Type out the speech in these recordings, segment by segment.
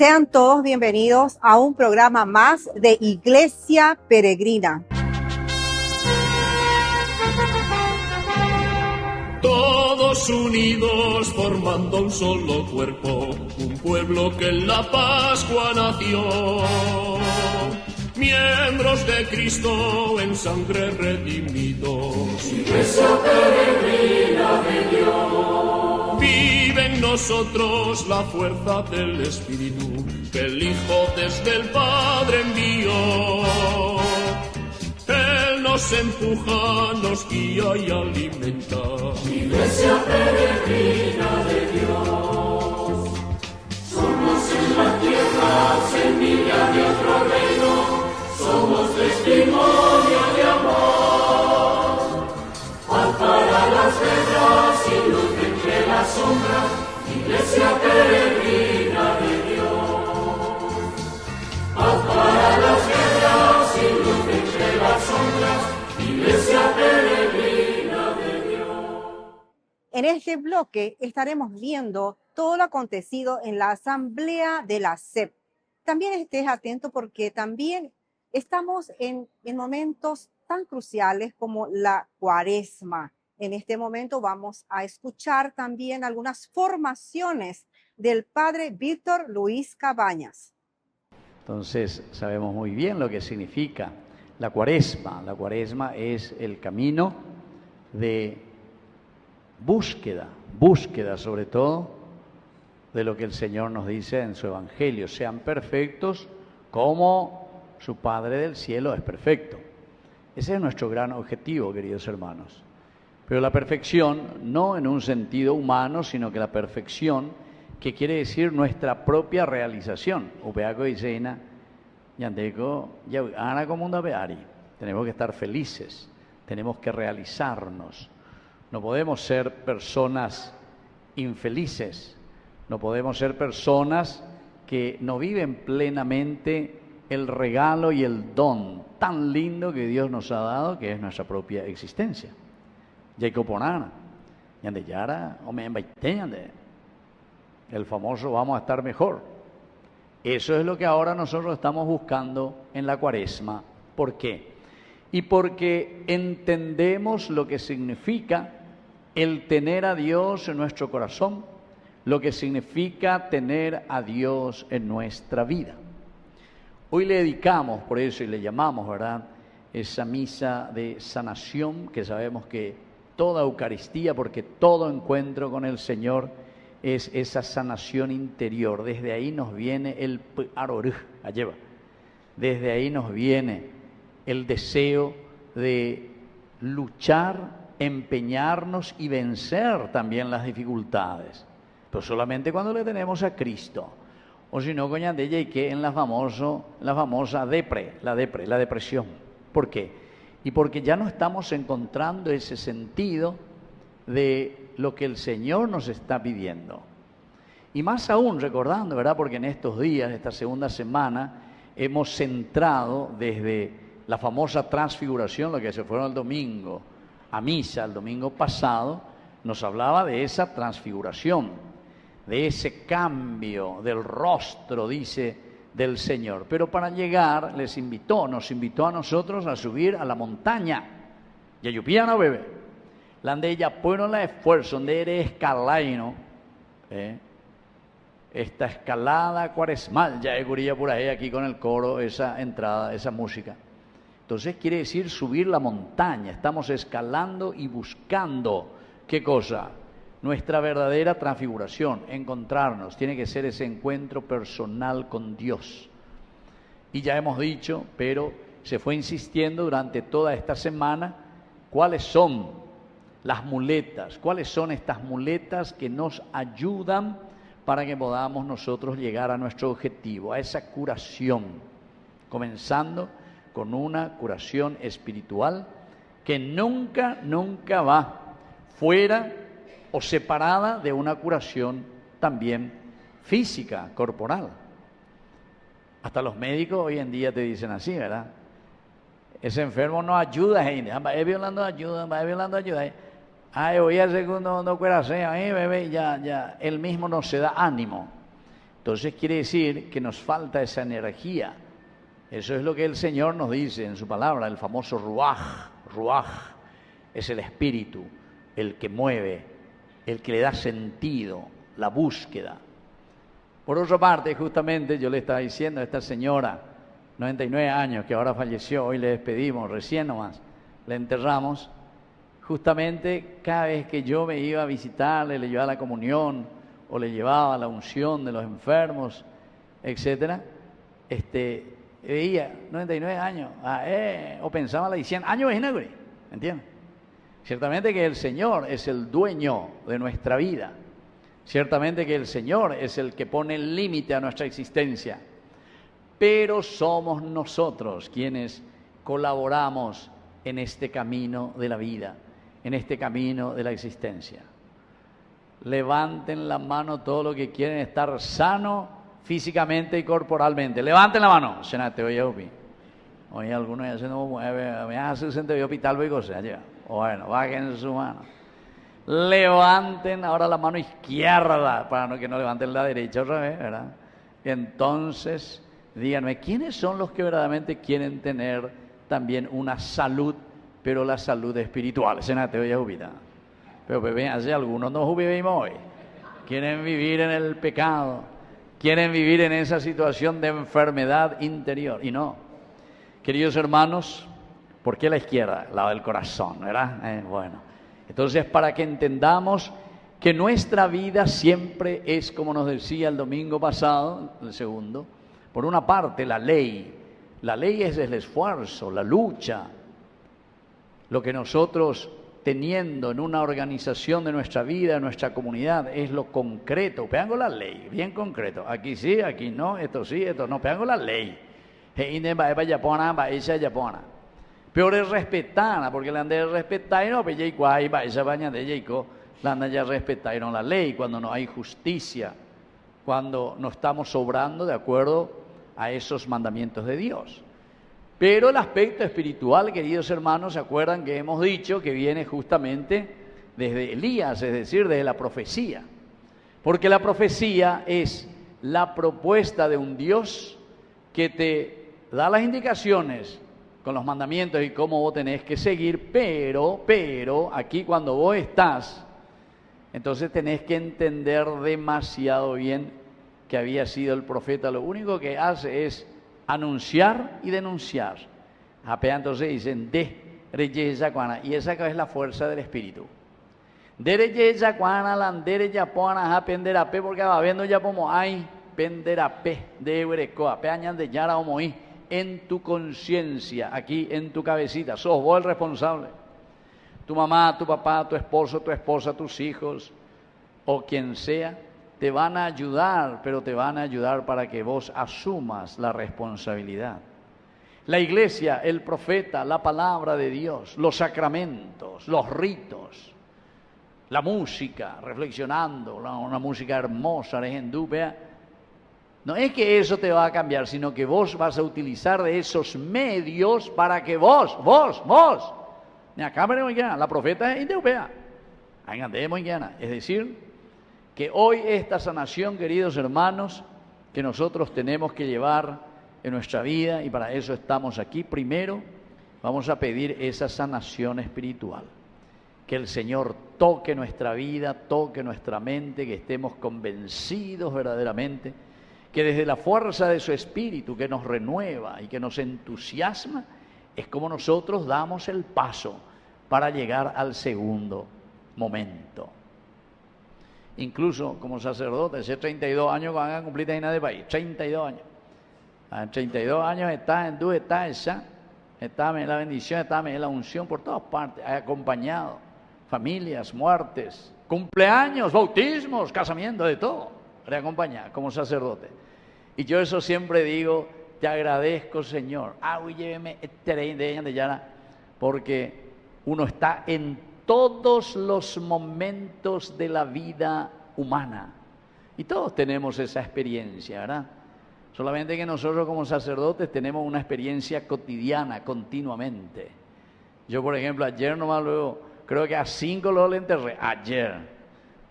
Sean todos bienvenidos a un programa más de Iglesia Peregrina. Todos unidos formando un solo cuerpo, un pueblo que en la Pascua nació. Miembros de Cristo en sangre redimidos. Iglesia peregrina de Dios. Vive en nosotros la fuerza del Espíritu que el Hijo desde el Padre envió. Él nos empuja, nos guía y alimenta. Iglesia peregrina de Dios. Somos en la tierra semilla de otro reino. Somos testimonio de amor. Paz para las guerras y luz entre las sombras. Iglesia peregrina de Dios. Paz para las guerras y luz entre las sombras. Iglesia peregrina de Dios. En este bloque estaremos viendo todo lo acontecido en la asamblea de la SEP. También estés atento porque también estamos en momentos tan cruciales como la Cuaresma. En este momento vamos a escuchar también algunas formaciones del padre Víctor Luis Cabañas. Entonces sabemos muy bien lo que significa la Cuaresma. La Cuaresma es el camino de búsqueda sobre todo de lo que el Señor nos dice en su Evangelio. Sean perfectos como su Padre del cielo es perfecto. Ese es nuestro gran objetivo, queridos hermanos. Pero la perfección, no en un sentido humano, sino que la perfección, que quiere decir nuestra propia realización. Tenemos que estar felices, tenemos que realizarnos. No podemos ser personas infelices, no podemos ser personas que no viven plenamente el regalo y el don tan lindo que Dios nos ha dado, que es nuestra propia existencia. El famoso vamos a estar mejor. Eso es lo que ahora nosotros estamos buscando en la Cuaresma. ¿Por qué? Y porque entendemos lo que significa el tener a Dios en nuestro corazón, lo que significa tener a Dios en nuestra vida. Hoy le dedicamos, por eso, y le llamamos, ¿verdad?, esa misa de sanación, que sabemos que toda Eucaristía, porque todo encuentro con el Señor es esa sanación interior. Desde ahí nos viene el P-Aroruj, alleva. Desde ahí nos viene el deseo de luchar, empeñarnos y vencer también las dificultades. Pero solamente cuando le tenemos a Cristo. O si no, coñandella, y que en la famosa depresión. ¿Por qué? Y porque ya no estamos encontrando ese sentido de lo que el Señor nos está pidiendo. Y más aún recordando, ¿verdad?, porque en estos días, esta segunda semana, hemos centrado desde la famosa transfiguración, lo que se fueron el domingo a misa, el domingo pasado, nos hablaba de esa transfiguración, de ese cambio del rostro, dice, del Señor. Pero para llegar nos invitó a nosotros a subir a la montaña. Yayupía no bebe. La de ella pueblo la esfuerzo, donde eres escalaino, esta escalada cuaresmal, ya he curilla por ahí aquí con el coro, esa entrada, esa música. Entonces quiere decir subir la montaña, estamos escalando y buscando, ¿qué cosa? Nuestra verdadera transfiguración, encontrarnos, tiene que ser ese encuentro personal con Dios. Y ya hemos dicho, pero se fue insistiendo durante toda esta semana, cuáles son las muletas, cuáles son estas muletas que nos ayudan para que podamos nosotros llegar a nuestro objetivo, a esa curación, comenzando con una curación espiritual que nunca va fuera o separada de una curación también física, corporal. Hasta los médicos hoy en día te dicen así, ¿verdad? Ese enfermo no ayuda, gente. Va violando ayuda. Ay, hoy el segundo no quiere hacer, bebé, ya, él mismo no se da ánimo. Entonces quiere decir que nos falta esa energía. Eso es lo que el Señor nos dice en su palabra, el famoso Ruaj. Ruaj es el espíritu, el que mueve, el que le da sentido, la búsqueda. Por otra parte, justamente yo le estaba diciendo a esta señora, 99 años, que ahora falleció, hoy le despedimos, recién nomás, le enterramos. Justamente cada vez que yo me iba a visitarle, le llevaba la comunión o le llevaba la unción de los enfermos, etcétera, veía 99 años, o pensaba la 100 años, ¿me entiendes? Ciertamente que el Señor es el dueño de nuestra vida, ciertamente que el Señor es el que pone el límite a nuestra existencia, pero somos nosotros quienes colaboramos en este camino de la vida, en este camino de la existencia. Levanten la mano todos los que quieren estar sanos físicamente y corporalmente. Levanten la mano. Senate, oye, hoy algunos ya se no mueve, me hace sentir hospital, voy a cosa, ya. Bueno, bajen su mano. Levanten ahora la mano izquierda, para que no levanten la derecha otra vez, ¿verdad? Y entonces, díganme, ¿quiénes son los que verdaderamente quieren tener también una salud, pero la salud espiritual? Senate, oye, jubita. Pero pues, hace algunos no vivimos hoy. Quieren vivir en el pecado, quieren vivir en esa situación de enfermedad interior. Y no, queridos hermanos, ¿por qué la izquierda? Lado del corazón, ¿verdad? Bueno, entonces para que entendamos que nuestra vida siempre es, como nos decía el domingo pasado, el segundo, por una parte la ley es el esfuerzo, la lucha, lo que nosotros teniendo en una organización de nuestra vida, de nuestra comunidad, es lo concreto. Pegan la ley, bien concreto. Aquí sí, aquí no, esto sí, esto no. Pegan la ley. Peor es respetar, porque la han de respetar y no, pues esa baña de Jaico, la han de respetar y no la ley, cuando no hay justicia, cuando no estamos sobrando de acuerdo a esos mandamientos de Dios. Pero el aspecto espiritual, queridos hermanos, ¿se acuerdan que hemos dicho que viene justamente desde Elías, es decir, desde la profecía? Porque la profecía es la propuesta de un Dios que te da las indicaciones con los mandamientos y cómo vos tenés que seguir, pero aquí cuando vos estás, entonces tenés que entender demasiado bien que había sido el profeta. Lo único que hace es anunciar y denunciar. Entonces dicen y esa es la fuerza del Espíritu. Porque va viendo ya como hay penderape de Eurecoa, peañan de Yara o Moí, en tu conciencia, aquí en tu cabecita, sos vos el responsable. Tu mamá, tu papá, tu esposo, tu esposa, tus hijos, o quien sea, te van a ayudar, pero te van a ayudar para que vos asumas la responsabilidad. La iglesia, el profeta, la palabra de Dios, los sacramentos, los ritos, la música, reflexionando, una música hermosa, no es que eso te va a cambiar, sino que vos vas a utilizar de esos medios para que vos, la profeta es indeuea, es decir, que hoy esta sanación, queridos hermanos, que nosotros tenemos que llevar en nuestra vida, y para eso estamos aquí, primero vamos a pedir esa sanación espiritual, que el Señor toque nuestra vida, toque nuestra mente, que estemos convencidos verdaderamente, que desde la fuerza de su Espíritu, que nos renueva y que nos entusiasma, es como nosotros damos el paso para llegar al segundo momento. Incluso como sacerdote, hace 32 años que van a cumplir en de país, 32 años. A 32 años está en tu está esa, está en la bendición, está en la unción por todas partes, ha acompañado familias, muertes, cumpleaños, bautismos, casamientos, de todo, para acompañar como sacerdote. Y yo eso siempre digo, te agradezco, Señor, porque uno está en todos los momentos de la vida humana. Y todos tenemos esa experiencia, ¿verdad? Solamente que nosotros como sacerdotes tenemos una experiencia cotidiana, continuamente. Yo, por ejemplo, ayer nomás luego, creo que a 5 lo enterré. Ayer.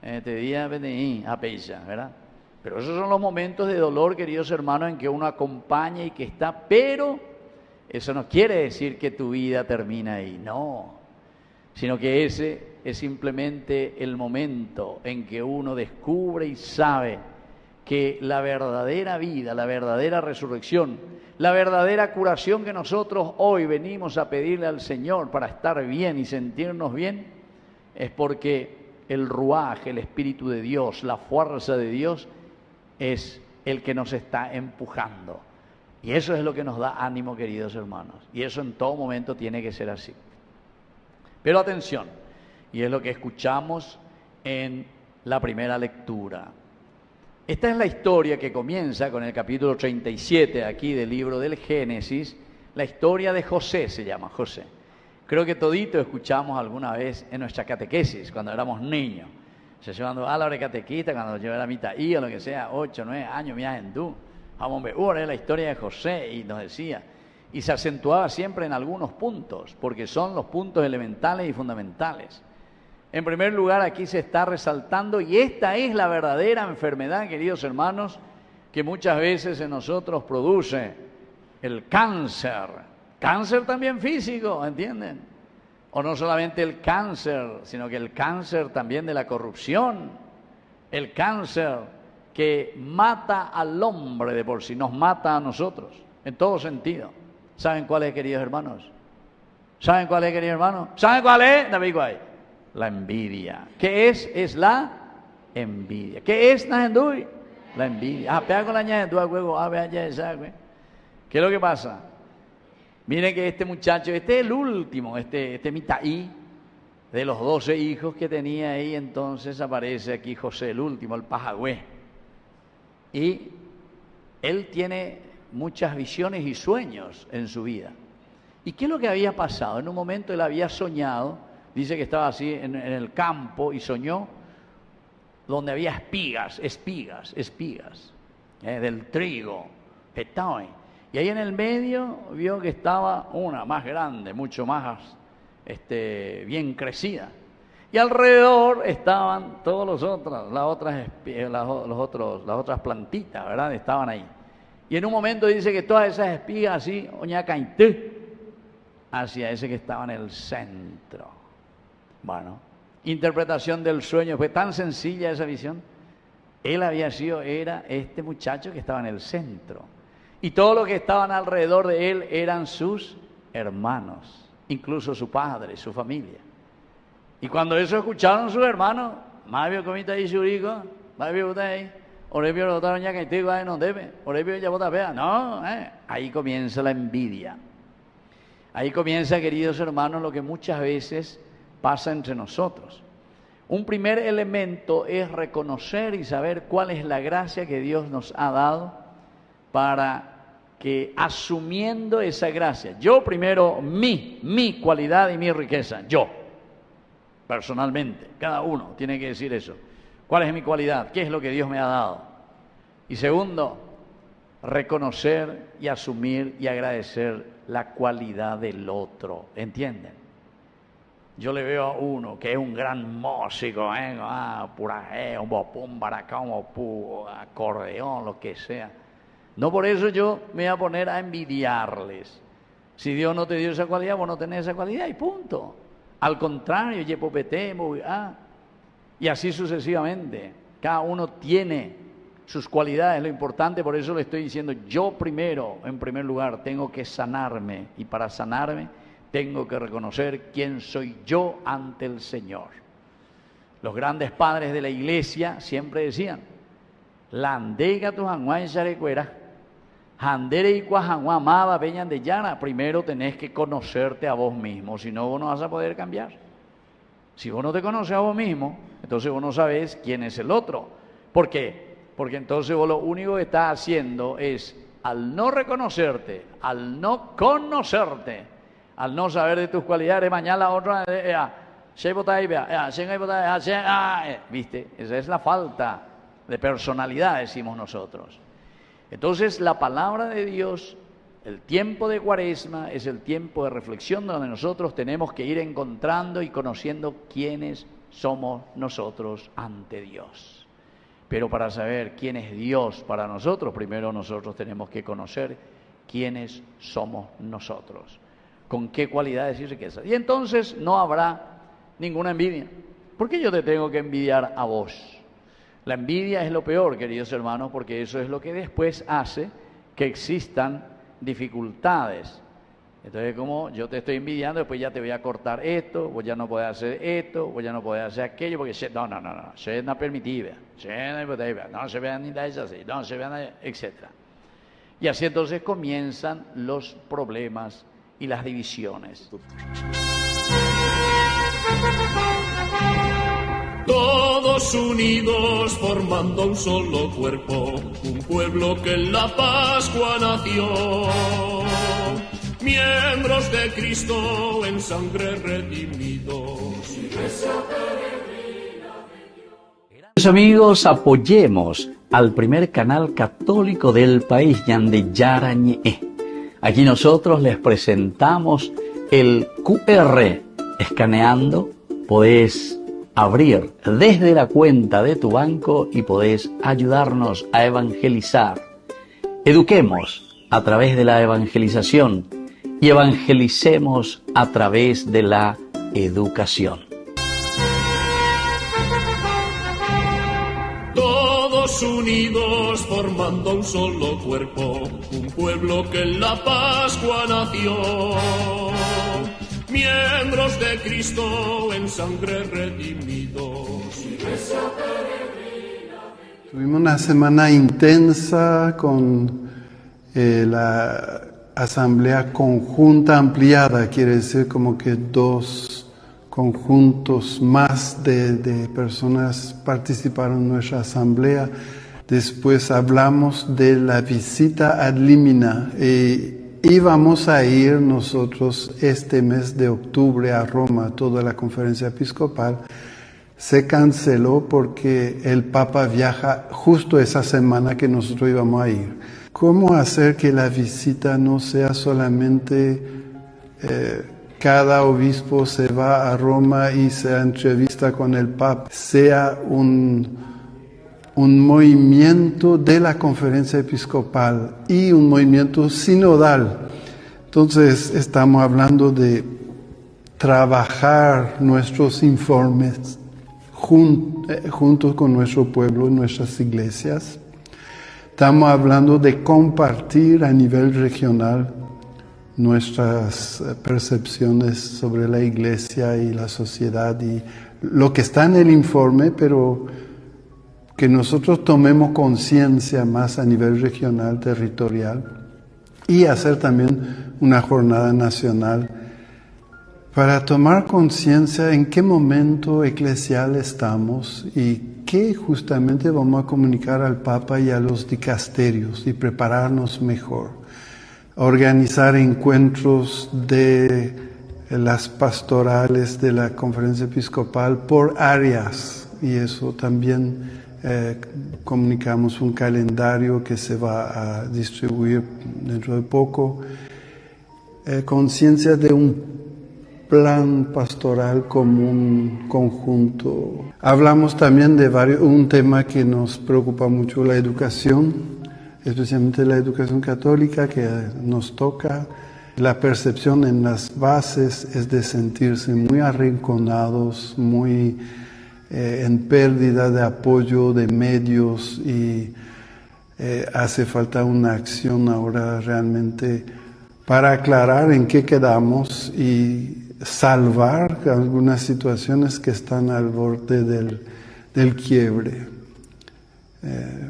Este día vení a Peisa, ¿verdad? Pero esos son los momentos de dolor, queridos hermanos, en que uno acompaña y que está, pero eso no quiere decir que tu vida termina ahí, no, sino que ese es simplemente el momento en que uno descubre y sabe que la verdadera vida, la verdadera resurrección, la verdadera curación que nosotros hoy venimos a pedirle al Señor para estar bien y sentirnos bien, es porque el ruaj, el Espíritu de Dios, la fuerza de Dios, es el que nos está empujando. Y eso es lo que nos da ánimo, queridos hermanos. Y eso en todo momento tiene que ser así. Pero atención, y es lo que escuchamos en la primera lectura. Esta es la historia que comienza con el capítulo 37 aquí del libro del Génesis. La historia de José se llama, José. Creo que todito escuchamos alguna vez en nuestra catequesis, cuando éramos niños. Se llevando a la catequista, cuando yo era mitaí o lo que sea, 8, 9 años, mira en tú. Vamos a ver la historia de José y nos decía. Y se acentuaba siempre en algunos puntos, porque son los puntos elementales y fundamentales. En primer lugar, aquí se está resaltando, y esta es la verdadera enfermedad, queridos hermanos, que muchas veces en nosotros produce el cáncer. Cáncer también físico, ¿entienden? O no solamente el cáncer, sino que el cáncer también de la corrupción, el cáncer que mata al hombre de por sí, nos mata a nosotros, en todo sentido. ¿Saben cuál es, queridos hermanos? ¿Saben cuál es, queridos hermanos? ¿Saben cuál es, David Guay? La envidia. ¿Qué es? Es la envidia. ¿Qué es, Najenduy? La envidia. Ah, pega con la Najenduy, huevo, ah, vea ya esa, güey. ¿Qué es lo que pasa? Miren que este muchacho, este es el último, este mitaí, de los 12 hijos que tenía ahí, entonces aparece aquí José, el último, el pajagüé. Y él tiene muchas visiones y sueños en su vida. ¿Y qué es lo que había pasado? En un momento él había soñado, dice que estaba así en el campo y soñó donde había espigas del trigo, estaba ahí. Y ahí en el medio vio que estaba una más grande, mucho más bien crecida. Y alrededor estaban todos los otros, las otras plantitas, ¿verdad? Estaban ahí. Y en un momento dice que todas esas espigas así, oñacaintú, hacia ese que estaba en el centro. Bueno, interpretación del sueño, fue tan sencilla esa visión. Él era este muchacho que estaba en el centro. Y todos los que estaban alrededor de él eran sus hermanos, incluso su padre, su familia. Y cuando eso escucharon sus hermanos, más vio comita ahí churico, más vio usted ahí, orevio lo botaron ya que te iba no debe, orevio ya bota vea, no, ahí comienza la envidia. Ahí comienza, queridos hermanos, lo que muchas veces pasa entre nosotros. Un primer elemento es reconocer y saber cuál es la gracia que Dios nos ha dado para que, asumiendo esa gracia, yo primero mi cualidad y mi riqueza, yo, personalmente, cada uno tiene que decir eso. ¿Cuál es mi cualidad? ¿Qué es lo que Dios me ha dado? Y segundo, reconocer y asumir y agradecer la cualidad del otro, ¿entienden? Yo le veo a uno que es un gran músico, un bopón, baracón, acordeón, lo que sea. No por eso yo me voy a poner a envidiarles. Si Dios no te dio esa cualidad, vos no tenés esa cualidad y punto. Al contrario, y así sucesivamente. Cada uno tiene sus cualidades, lo importante, por eso le estoy diciendo, yo primero, en primer lugar, tengo que sanarme, y para sanarme tengo que reconocer quién soy yo ante el Señor. Los grandes padres de la iglesia siempre decían, la andega tu janguán sharecuera, handere y cuajanguamaba peñan de llana, primero tenés que conocerte a vos mismo, si no vos no vas a poder cambiar. Si vos no te conoces a vos mismo, entonces vos no sabés quién es el otro. ¿Por qué? Porque entonces vos lo único que estás haciendo es, al no reconocerte, al no conocerte, al no saber de tus cualidades, mañana la otra, ¿viste? Esa es la falta de personalidad, decimos nosotros. Entonces la palabra de Dios, el tiempo de Cuaresma, es el tiempo de reflexión donde nosotros tenemos que ir encontrando y conociendo quiénes somos nosotros ante Dios. Pero para saber quién es Dios para nosotros, primero nosotros tenemos que conocer quiénes somos nosotros, con qué cualidades y riquezas. Y entonces no habrá ninguna envidia. ¿Por qué yo te tengo que envidiar a vos? La envidia es lo peor, queridos hermanos, porque eso es lo que después hace que existan dificultades. Entonces, como yo te estoy envidiando, después ya te voy a cortar esto, vos ya no podés hacer esto, vos ya no podés hacer aquello, porque no, se no permitida, no se vean ni así, no se vean, etc. Y así entonces comienzan los problemas y las divisiones. Todos unidos formando un solo cuerpo, un pueblo que en la Pascua nació. Miembros de Cristo en sangre redimidos. Amigos, apoyemos al primer canal católico del país, Yande Yarañe. Aquí nosotros les presentamos el QR. Escaneando podés abrir desde la cuenta de tu banco y podés ayudarnos a evangelizar. Eduquemos a través de la evangelización y evangelicemos a través de la educación. Todos unidos formando un solo cuerpo, un pueblo que en la Pascua nació. Miembros de Cristo en sangre redimidos. Tuvimos una semana intensa con la asamblea conjunta ampliada, quiere decir como que 2 conjuntos más de personas participaron en nuestra asamblea. Después hablamos de la visita ad limina. Íbamos a ir nosotros este mes de octubre a Roma, toda la conferencia episcopal. Se canceló porque el Papa viaja justo esa semana que nosotros íbamos a ir. ¿Cómo hacer que la visita no sea solamente cada obispo se va a Roma y se entrevista con el Papa, sea un movimiento de la conferencia episcopal y un movimiento sinodal? Entonces estamos hablando de trabajar nuestros informes juntos con nuestro pueblo y nuestras iglesias. Estamos hablando de compartir a nivel regional nuestras percepciones sobre la iglesia y la sociedad y lo que está en el informe, pero que nosotros tomemos conciencia más a nivel regional, territorial, y hacer también una jornada nacional para tomar conciencia en qué momento eclesial estamos y qué justamente vamos a comunicar al Papa y a los dicasterios y prepararnos mejor. Organizar encuentros de las pastorales de la conferencia episcopal por áreas, y eso también comunicamos un calendario que se va a distribuir dentro de poco. Conciencia de un plan pastoral común, conjunto. Hablamos también de un tema que nos preocupa mucho, la educación, especialmente la educación católica que nos toca. La percepción en las bases es de sentirse muy arrinconados, muy en pérdida de apoyo de medios, y hace falta una acción ahora realmente para aclarar en qué quedamos y salvar algunas situaciones que están al borde del quiebre.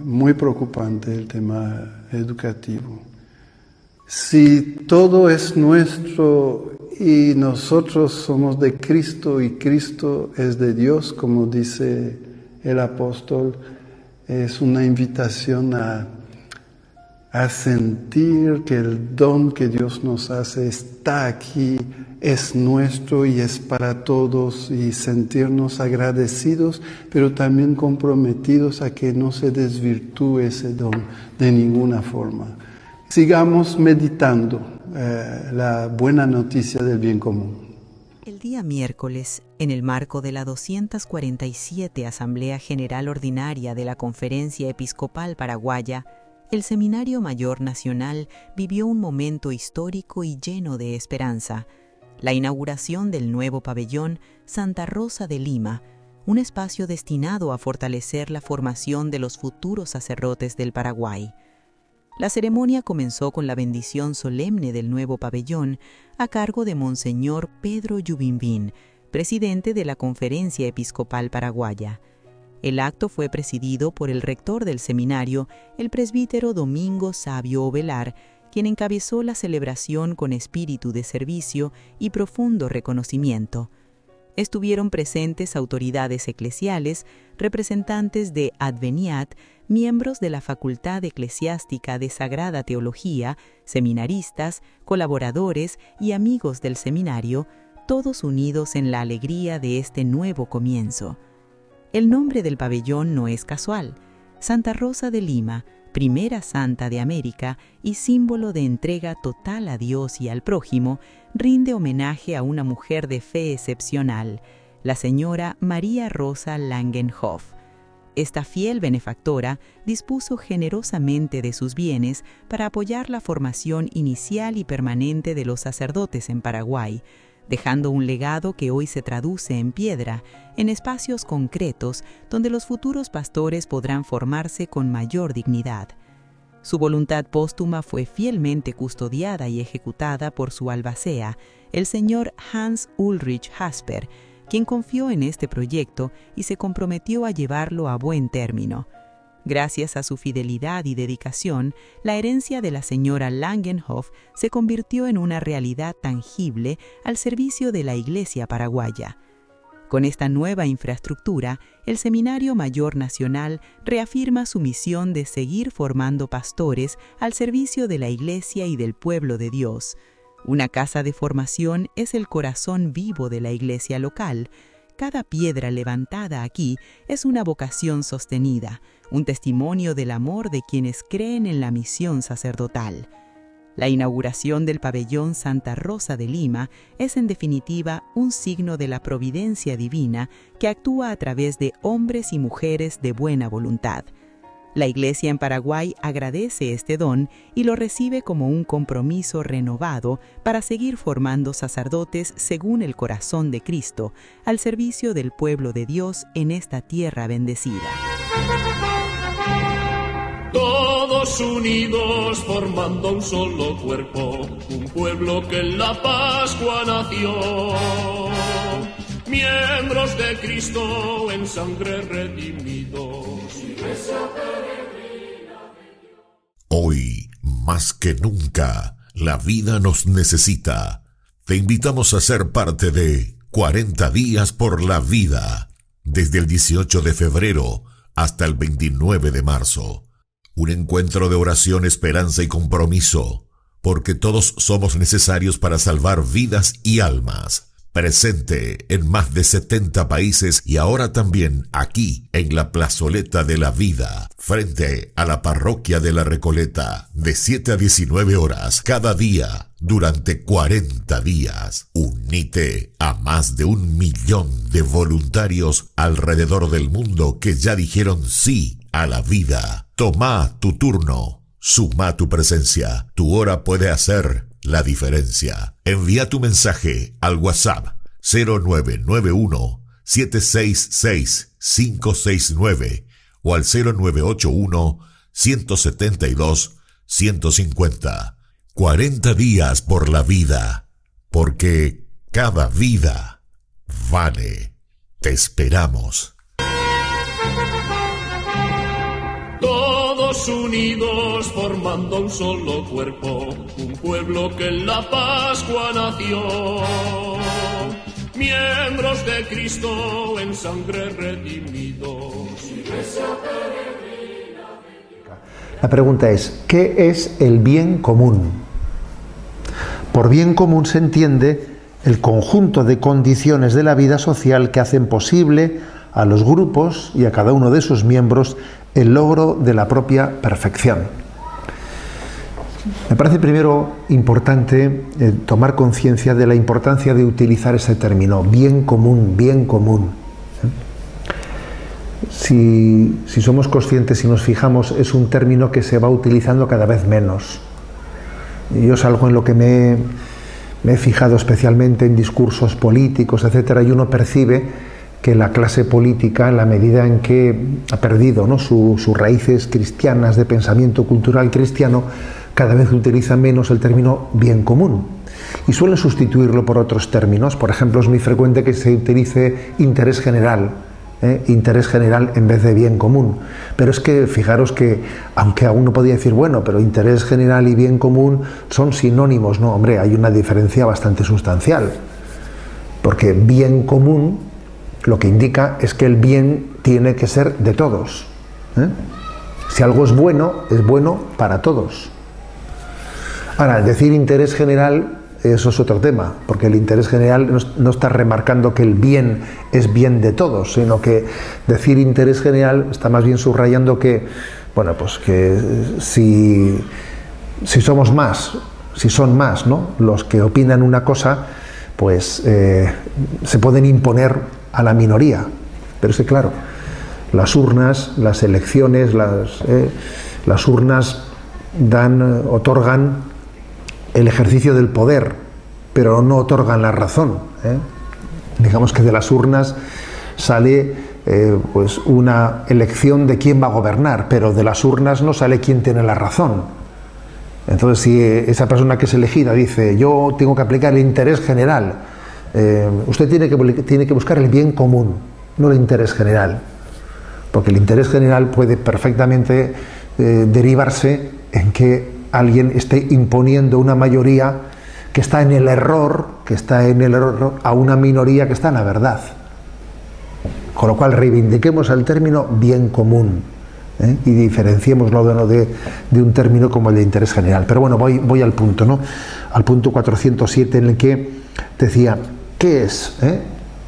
Muy preocupante el tema educativo. Si todo es nuestro y nosotros somos de Cristo y Cristo es de Dios, como dice el apóstol, es una invitación a sentir que el don que Dios nos hace está aquí, es nuestro y es para todos, y sentirnos agradecidos, pero también comprometidos a que no se desvirtúe ese don de ninguna forma. Sigamos meditando la buena noticia del bien común. El día miércoles, en el marco de la 247 Asamblea General Ordinaria de la Conferencia Episcopal Paraguaya, el Seminario Mayor Nacional vivió un momento histórico y lleno de esperanza: la inauguración del nuevo pabellón Santa Rosa de Lima, un espacio destinado a fortalecer la formación de los futuros sacerdotes del Paraguay. La ceremonia comenzó con la bendición solemne del nuevo pabellón a cargo de Monseñor Pedro Yubimbín, presidente de la Conferencia Episcopal Paraguaya. El acto fue presidido por el rector del seminario, el presbítero Domingo Sabio Ovelar, quien encabezó la celebración con espíritu de servicio y profundo reconocimiento. Estuvieron presentes autoridades eclesiales, representantes de Adveniat, miembros de la Facultad Eclesiástica de Sagrada Teología, seminaristas, colaboradores y amigos del seminario, todos unidos en la alegría de este nuevo comienzo. El nombre del pabellón no es casual. Santa Rosa de Lima, primera santa de América y símbolo de entrega total a Dios y al prójimo, rinde homenaje a una mujer de fe excepcional, la señora María Rosa Langenhoff. Esta fiel benefactora dispuso generosamente de sus bienes para apoyar la formación inicial y permanente de los sacerdotes en Paraguay, dejando un legado que hoy se traduce en piedra, en espacios concretos donde los futuros pastores podrán formarse con mayor dignidad. Su voluntad póstuma fue fielmente custodiada y ejecutada por su albacea, el señor Hans Ulrich Hasper, quien confió en este proyecto y se comprometió a llevarlo a buen término. Gracias a su fidelidad y dedicación, la herencia de la señora Langenhoff se convirtió en una realidad tangible al servicio de la Iglesia paraguaya. Con esta nueva infraestructura, el Seminario Mayor Nacional reafirma su misión de seguir formando pastores al servicio de la Iglesia y del pueblo de Dios. Una casa de formación es el corazón vivo de la Iglesia local. Cada piedra levantada aquí es una vocación sostenida, un testimonio del amor de quienes creen en la misión sacerdotal. La inauguración del pabellón Santa Rosa de Lima es en definitiva un signo de la providencia divina que actúa a través de hombres y mujeres de buena voluntad. La Iglesia en Paraguay agradece este don y lo recibe como un compromiso renovado para seguir formando sacerdotes según el corazón de Cristo, al servicio del pueblo de Dios en esta tierra bendecida. Todos unidos formando un solo cuerpo, un pueblo que en la Pascua nació. Miembros de Cristo en sangre redimidos. Hoy, más que nunca, la vida nos necesita. Te invitamos a ser parte de 40 días por la vida, desde el 18 de febrero hasta el 29 de marzo. Un encuentro de oración, esperanza y compromiso, porque todos somos necesarios para salvar vidas y almas. Presente en más de 70 países y ahora también aquí en la Plazoleta de la Vida, frente a la Parroquia de la Recoleta, de 7 a 19 horas cada día durante 40 días. Unite a más de 1 millón de voluntarios alrededor del mundo que ya dijeron sí a la vida. Toma tu turno, suma tu presencia, tu hora puede hacer la diferencia. Envía tu mensaje al WhatsApp 0991-766-569 o al 0981-172-150. 40 días por la vida, porque cada vida vale. Te esperamos. Todos unidos formando un solo cuerpo, un pueblo que en la Pascua nació. Miembros de Cristo en sangre redimidos. La pregunta es, ¿qué es el bien común? Por bien común se entiende el conjunto de condiciones de la vida social que hacen posible a los grupos y a cada uno de sus miembros el logro de la propia perfección. Me parece primero importante tomar conciencia de la importancia de utilizar ese término, bien común, bien común. Si somos conscientes y nos fijamos, es un término que se va utilizando cada vez menos. Yo es algo en lo que me he fijado especialmente en discursos políticos, etcétera, y uno percibe que la clase política, en la medida en que ha perdido, ¿no?, sus raíces cristianas, de pensamiento cultural cristiano, cada vez utiliza menos el término bien común y suelen sustituirlo por otros términos. Por ejemplo, es muy frecuente que se utilice interés general en vez de bien común. Pero es que fijaros que, aunque aún no podía decir, bueno, pero interés general y bien común son sinónimos, no, hombre, hay una diferencia bastante sustancial, porque bien común lo que indica es que el bien tiene que ser de todos. Si algo es bueno para todos. Ahora, decir interés general, eso es otro tema, porque el interés general no está remarcando que el bien es bien de todos, sino que decir interés general está más bien subrayando que, bueno, pues que si somos más, si son más, ¿no?, los que opinan una cosa, pues se pueden imponer a la minoría. Pero es que, claro, las urnas, las elecciones, las urnas otorgan el ejercicio del poder, pero no otorgan la razón. Digamos que de las urnas sale pues una elección de quién va a gobernar, pero de las urnas no sale quién tiene la razón. Entonces, si esa persona que es elegida dice, yo tengo que aplicar el interés general, usted tiene que buscar el bien común, no el interés general, porque el interés general puede perfectamente derivarse en que alguien esté imponiendo una mayoría que está en el error, a una minoría que está en la verdad. Con lo cual reivindiquemos el término bien común, y diferenciémoslo de un término como el de interés general. Pero bueno, voy al punto, ¿no? Al punto 407, en el que decía, ¿qué es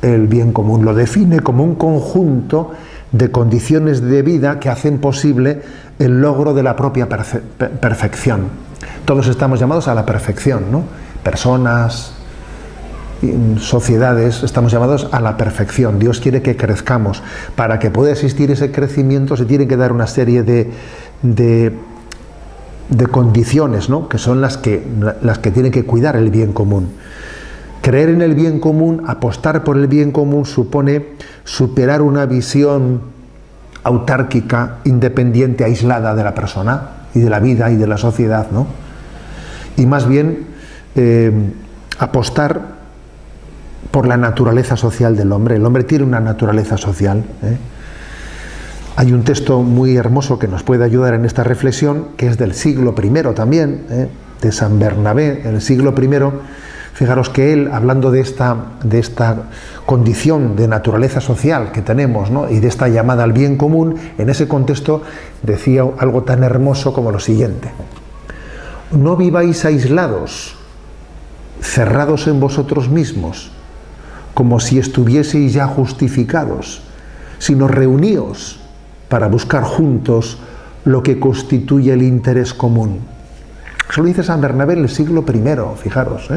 el bien común? Lo define como un conjunto de condiciones de vida que hacen posible el logro de la propia perfección. Todos estamos llamados a la perfección, ¿no? Personas, sociedades, estamos llamados a la perfección. Dios quiere que crezcamos. Para que pueda existir ese crecimiento se tiene que dar una serie de condiciones, ¿no?, que son las que tienen que cuidar el bien común. Creer en el bien común, apostar por el bien común, supone superar una visión autárquica, independiente, aislada de la persona y de la vida y de la sociedad, ¿no? Y más bien apostar por la naturaleza social del hombre. El hombre tiene una naturaleza social. Hay un texto muy hermoso que nos puede ayudar en esta reflexión, que es del siglo I también, de San Bernabé, en el siglo I. Fijaros que él, hablando de esta condición de naturaleza social que tenemos, ¿no?, y de esta llamada al bien común, en ese contexto decía algo tan hermoso como lo siguiente: no viváis aislados, cerrados en vosotros mismos, como si estuvieseis ya justificados, sino reuníos para buscar juntos lo que constituye el interés común. Eso lo dice San Bernabé en el siglo I, fijaros,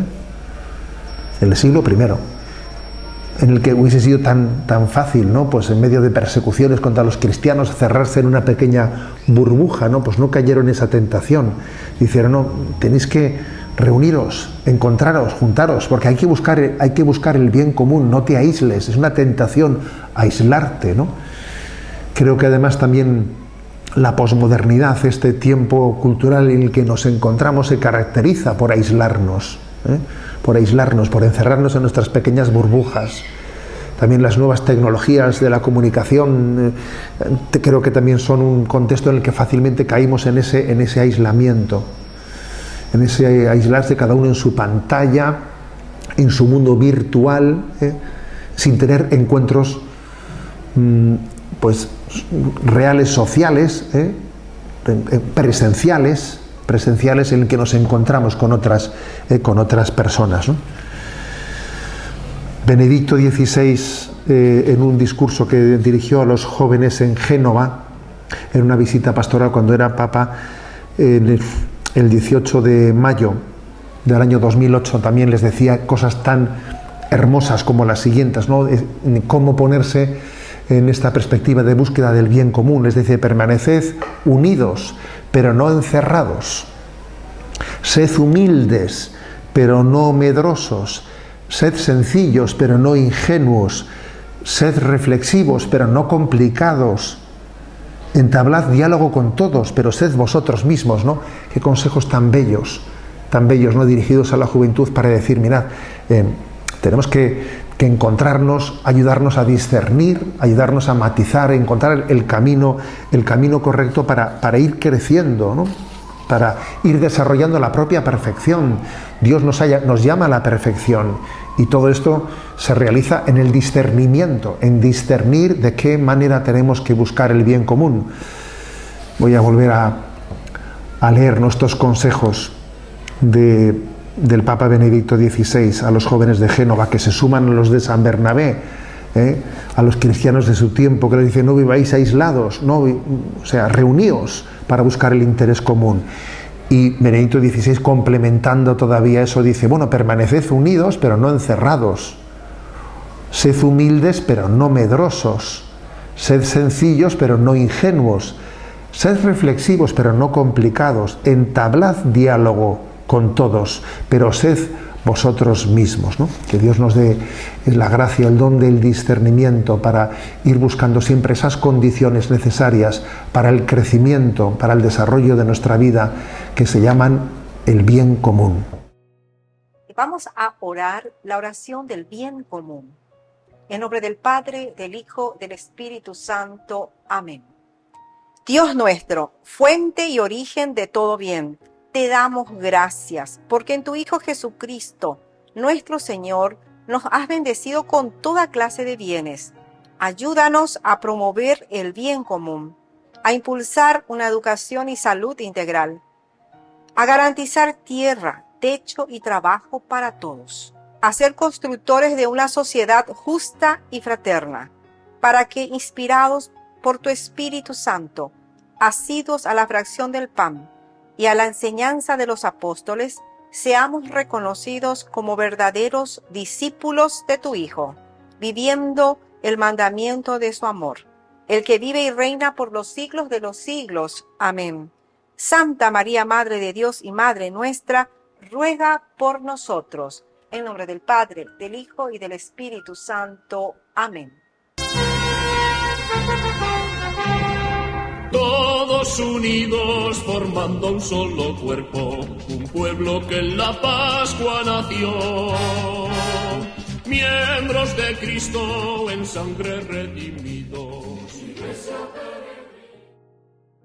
en el siglo I, en el que hubiese sido tan fácil, ¿no?, pues en medio de persecuciones contra los cristianos, cerrarse en una pequeña burbuja, ¿no? Pues no cayeron en esa tentación. Dijeron, no, tenéis que reuniros, encontraros, juntaros, porque hay que buscar el bien común, no te aísles, es una tentación aislarte, ¿no? Creo que además también la posmodernidad, este tiempo cultural en el que nos encontramos, se caracteriza por aislarnos, por encerrarnos en nuestras pequeñas burbujas. También las nuevas tecnologías de la comunicación creo que también son un contexto en el que fácilmente caímos en ese aislamiento, en ese aislarse cada uno en su pantalla, en su mundo virtual, sin tener encuentros pues reales, sociales, presenciales en el que nos encontramos con otras personas, ¿no? Benedicto XVI, en un discurso que dirigió a los jóvenes en Génova, en una visita pastoral cuando era papa, el 18 de mayo del año 2008 también les decía cosas tan hermosas como las siguientes, ¿no? Cómo ponerse en esta perspectiva de búsqueda del bien común. Les dice: permaneced unidos, pero no encerrados. Sed humildes, pero no medrosos. Sed sencillos, pero no ingenuos. Sed reflexivos, pero no complicados. Entablad diálogo con todos, pero sed vosotros mismos, ¿no? Qué consejos tan bellos, ¿no? Dirigidos a la juventud para decir: mirad, tenemos que encontrarnos, ayudarnos a discernir, ayudarnos a matizar, encontrar el camino correcto para ir creciendo, ¿no? Para ir desarrollando la propia perfección. Dios nos llama a la perfección, y todo esto se realiza en el discernimiento, en discernir de qué manera tenemos que buscar el bien común. Voy a volver a leer nuestros consejos del Papa Benedicto XVI a los jóvenes de Génova, que se suman a los de San Bernabé, a los cristianos de su tiempo, que les dice: no viváis aislados, o sea, reuníos para buscar el interés común. Y Benedicto XVI, complementando todavía eso, dice: bueno, permaneced unidos pero no encerrados, sed humildes pero no medrosos, sed sencillos pero no ingenuos, sed reflexivos pero no complicados, entablad diálogo con todos, pero sed vosotros mismos, ¿no? Que Dios nos dé la gracia, el don del discernimiento para ir buscando siempre esas condiciones necesarias para el crecimiento, para el desarrollo de nuestra vida, que se llaman el bien común. Vamos a orar la oración del bien común. En nombre del Padre, del Hijo, del Espíritu Santo. Amén. Dios nuestro, fuente y origen de todo bien, te damos gracias, porque en tu Hijo Jesucristo, nuestro Señor, nos has bendecido con toda clase de bienes. Ayúdanos a promover el bien común, a impulsar una educación y salud integral, a garantizar tierra, techo y trabajo para todos, a ser constructores de una sociedad justa y fraterna, para que, inspirados por tu Espíritu Santo, asiduos a la fracción del pan y a la enseñanza de los apóstoles, seamos reconocidos como verdaderos discípulos de tu Hijo, viviendo el mandamiento de su amor, el que vive y reina por los siglos de los siglos. Amén. Santa María, Madre de Dios y Madre nuestra, ruega por nosotros. En nombre del Padre, del Hijo y del Espíritu Santo. Amén. Todos unidos formando un solo cuerpo, un pueblo que en la Pascua nació. Miembros de Cristo en sangre redimidos.